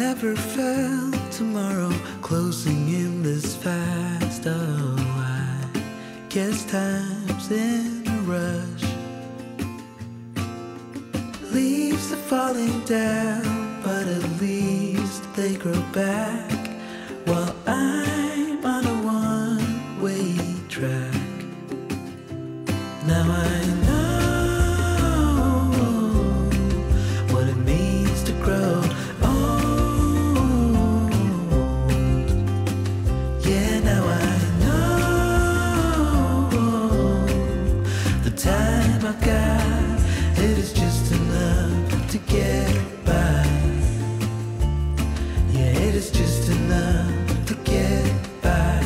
never felt tomorrow closing in this fast. Oh, I guess time's in a rush. Leaves are falling down, but at least they grow back, while I'm on a one-way track. Now I know what it means to grow old. Yeah, now I know the time I've got, it is just enough to get by. Yeah, it is just enough to get by.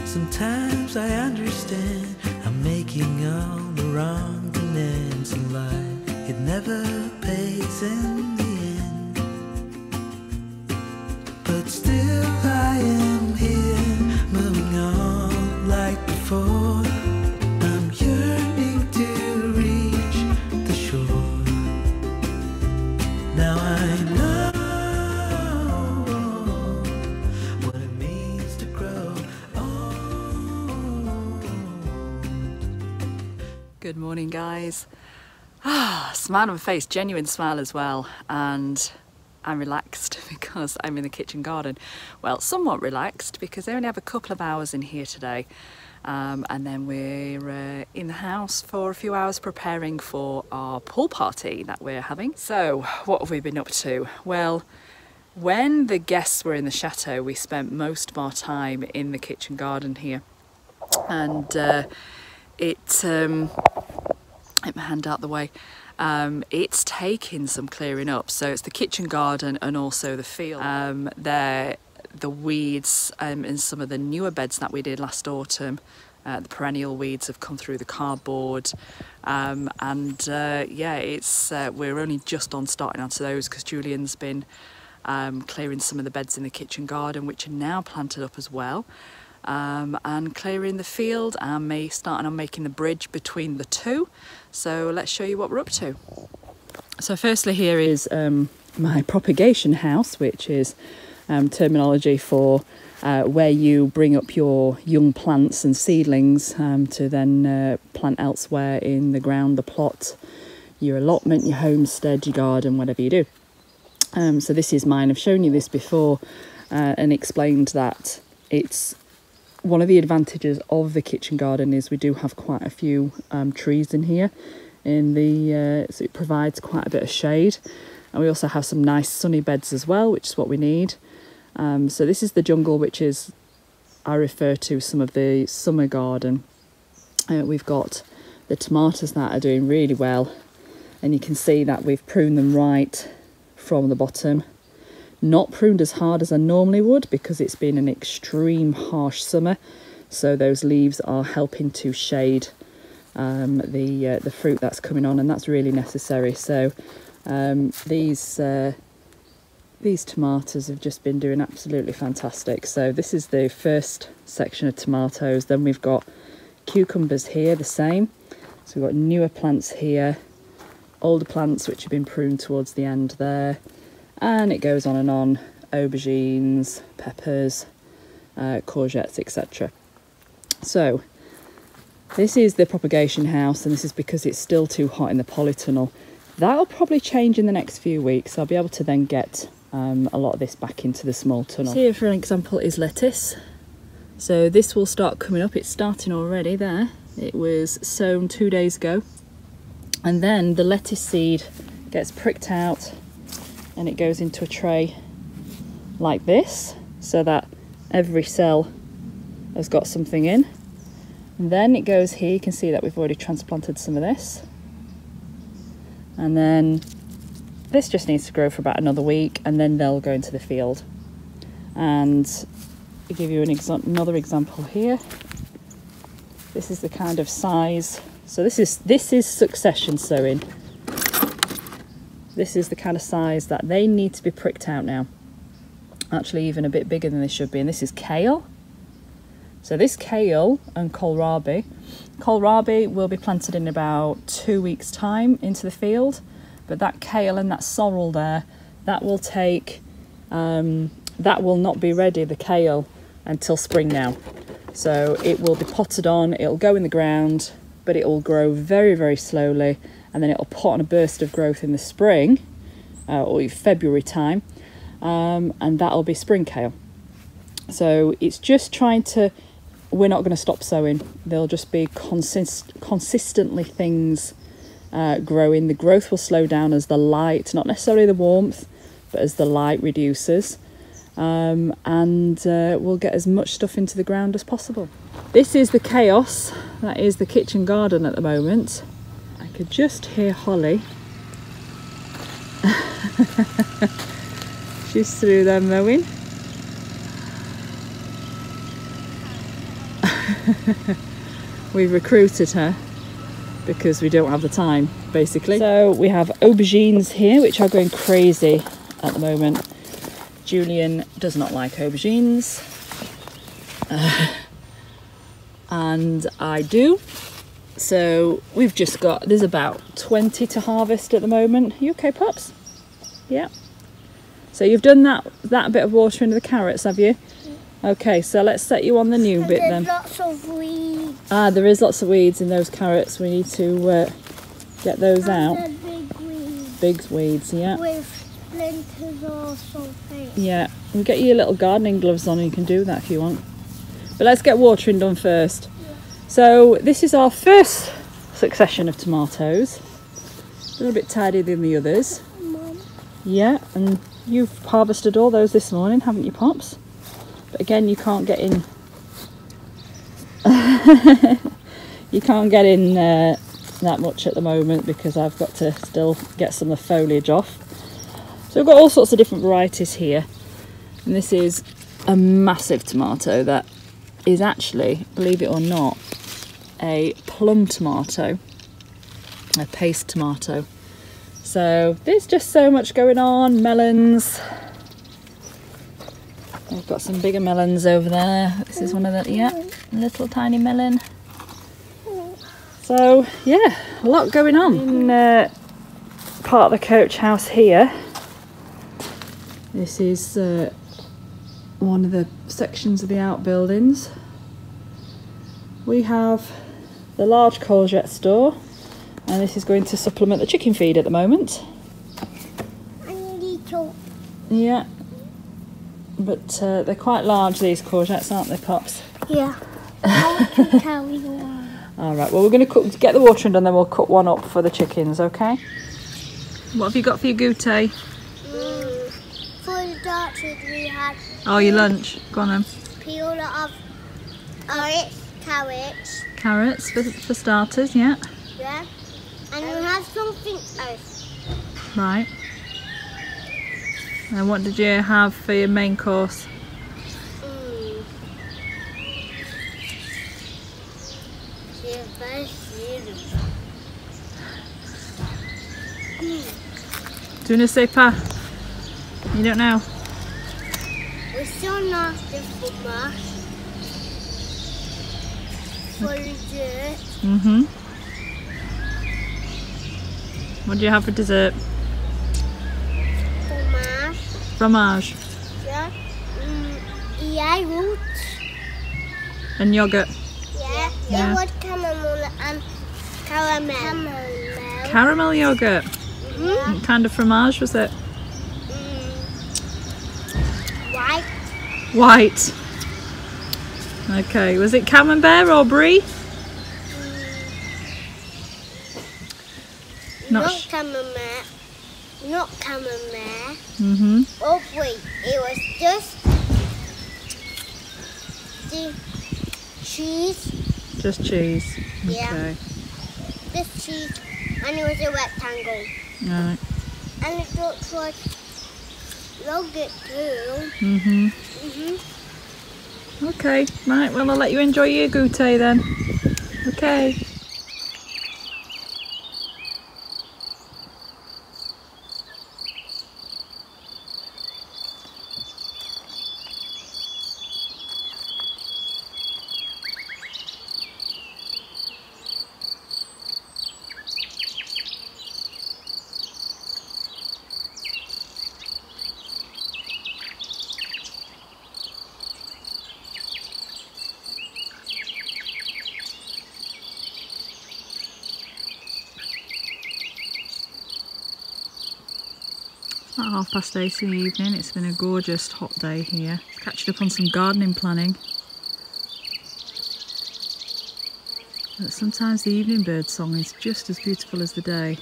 Sometimes I understand I'm making all the wrong demands in life. It never pays in the end, but still I am here, moving on like before. I'm yearning to reach the shore. Now I know what it means to grow. Good morning, guys. Smile on my face, genuine smile as well, and I'm relaxed because I'm in the kitchen garden. Well, somewhat relaxed because I only have a couple of hours in here today, and then we're in the house for a few hours preparing for our pool party that we're having. So what have we been up to? Well, when the guests were in the chateau, we spent most of our time in the kitchen garden here, and get my hand out the way. It's taking some clearing up. So it's the kitchen garden and also the field. The weeds in some of the newer beds that we did last autumn, the perennial weeds have come through the cardboard, yeah, it's we're only just on starting onto those because Julian's been clearing some of the beds in the kitchen garden, which are now planted up as well. And clearing the field and me starting on making the bridge between the two. So let's show you what we're up to. So firstly, here is my propagation house, which is terminology for where you bring up your young plants and seedlings to then plant elsewhere in the ground, the plot, your allotment, your homestead, your garden, whatever you do. So this is mine. I've shown you this before and explained that it's one of the advantages of the kitchen garden is we do have quite a few trees in here, so it provides quite a bit of shade, and we also have some nice sunny beds as well, which is what we need. So this is the jungle, which is, I refer to some of the summer garden. We've got the tomatoes that are doing really well, and you can see that we've pruned them right from the bottom. Not pruned as hard as I normally would because it's been an extreme harsh summer, so those leaves are helping to shade the fruit that's coming on, and that's really necessary. So these tomatoes have just been doing absolutely fantastic. So this is the first section of tomatoes. Then we've got cucumbers here, the same. So we've got newer plants here, older plants which have been pruned towards the end there. And it goes on and on, aubergines, peppers, courgettes, etc. So this is the propagation house, and this is because it's still too hot in the polytunnel. That'll probably change in the next few weeks. I'll be able to then get a lot of this back into the small tunnel. Here, for an example, is lettuce. So this will start coming up. It's starting already there. It was sown 2 days ago. And then the lettuce seed gets pricked out and it goes into a tray like this, so that every cell has got something in. And then it goes here. You can see that we've already transplanted some of this. And then this just needs to grow for about another week, and then they'll go into the field. And give you another example here. This is the kind of size. So this is succession sowing. This is the kind of size that they need to be pricked out now. Actually, even a bit bigger than they should be. And this is kale. So this kale and kohlrabi will be planted in about 2 weeks' time into the field. But that kale and that sorrel there, that will take, that will not be ready, the kale, until spring now. So it will be potted on, it'll go in the ground, but it will grow very, very slowly, and then it'll put on a burst of growth in the spring, or February time, and that'll be spring kale. So it's just trying to, we're not going to stop sowing. There'll just be consistently things growing. The growth will slow down as the light, not necessarily the warmth, but as the light reduces. And we'll get as much stuff into the ground as possible. This is the chaos that is the kitchen garden at the moment. I could just hear Holly. She's through there mowing. We've recruited her because we don't have the time, basically. So we have aubergines here, which are going crazy at the moment. Julian does not like aubergines, and I do. So we've just got, there's about 20 to harvest at the moment. You okay, Pops? Yeah. So you've done that bit of water into the carrots, have you? Okay, so let's set you on the new bit then. There's lots of weeds. Ah, there is lots of weeds in those carrots. We need to get those out. Big weeds. Big weeds, yeah. With splinters or something. Yeah, we'll get you your little gardening gloves on and you can do that if you want. But let's get watering done first. Yeah. So this is our first succession of tomatoes. A little bit tidier than the others. Mum. Yeah, and you've harvested all those this morning, haven't you, Pops? But again, you can't get in. You can't get in that much at the moment because I've got to still get some of the foliage off. So we've got all sorts of different varieties here, and this is a massive tomato that is actually, believe it or not, a plum tomato, a paste tomato. So there's just so much going on. Melons. We've got some bigger melons over there. This is one of the, yeah, little tiny melon. So yeah, a lot going on. In part of the coach house here, this is one of the sections of the outbuildings. We have the large courgette store, and this is going to supplement the chicken feed at the moment. And little. Yeah. But they're quite large, these courgettes, aren't they, Pops? Yeah. I can carry one. Alright, well we're going to get the watering done, then we'll cut one up for the chickens, okay? What have you got for your goûter? For the starters we had... Oh, your lunch. Go on then. Peel of carrots. Carrots for starters, yeah. Yeah. And we have something else. Right. And what did you have for your main course? Do you want to say pa? You don't know? We're still not the mash. For dessert. Mm-hmm. What do you have for dessert? Fromage. Yeah. Yogurt. And yogurt. Yeah. Yogurt, caramel and caramel. Caramel yogurt. Mm-hmm. What kind of fromage was it? White. White. Okay. Was it camembert or brie? Not camembert. Not camembert. Mm-hmm. Oh wait, it was just the cheese. Just cheese. Yeah. Okay. Just cheese, and it was a rectangle. Right. And it looked like yogurt too. Mm-hmm. Mhm. Okay, right, well I'll let you enjoy your goûter then. Okay. About 8:30 in the evening. It's been a gorgeous hot day here. Catching up on some gardening planning. But sometimes the evening bird song is just as beautiful as the day.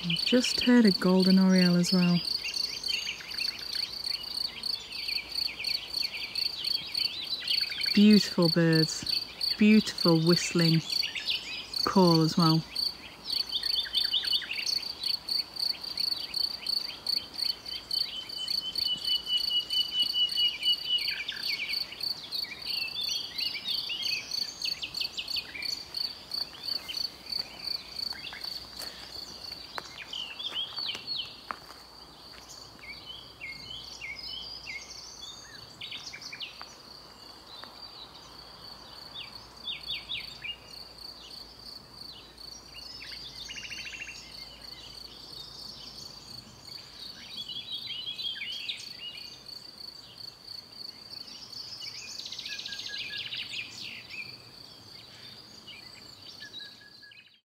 I've just heard a golden oriole as well. Beautiful birds. Beautiful whistling call as well.